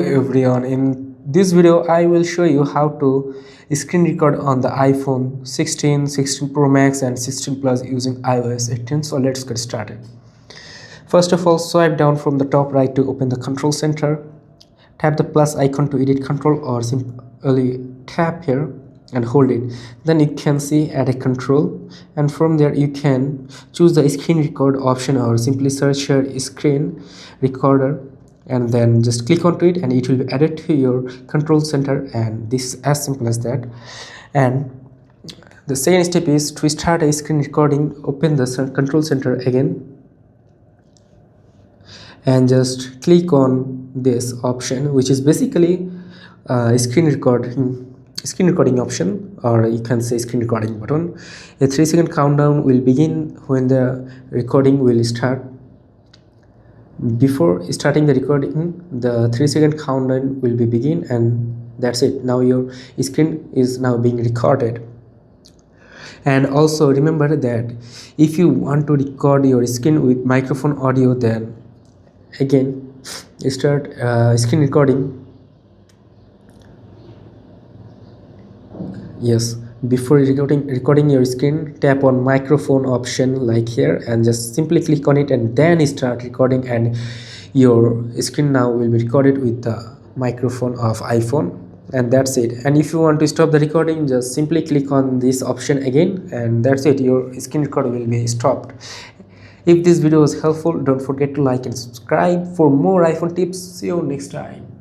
Everyone, in this video I will show you how to screen record on the iPhone 16, 16 Pro Max and 16 Plus using iOS 18. So let's get started. First of all, swipe down from the top right to open the control center. Tap the plus icon to edit control or simply tap here and hold it. Then you can see add a control, and from there you can choose the screen record option or simply search here screen recorder, and then just click onto it and it will be added to your control center, and this is as simple as that. And the second step is to start a screen recording. Open the control center again and just click on this option, which is basically screen recording option, or you can say screen recording button. A 3-second countdown will begin when the recording will start. Before starting the recording, the 3-second countdown will be begin, and that's it. Now your screen is now being recorded. And also remember that if you want to record your screen with microphone audio, then again start screen recording. Yes, before recording your screen, tap on microphone option like here and just simply click on it and then start recording, and your screen now will be recorded with the microphone of iPhone, and that's it. And if you want to stop the recording, just simply click on this option again, and that's it. Your screen record will be stopped. If this video was helpful, don't forget to like and subscribe for more iPhone tips. See you next time.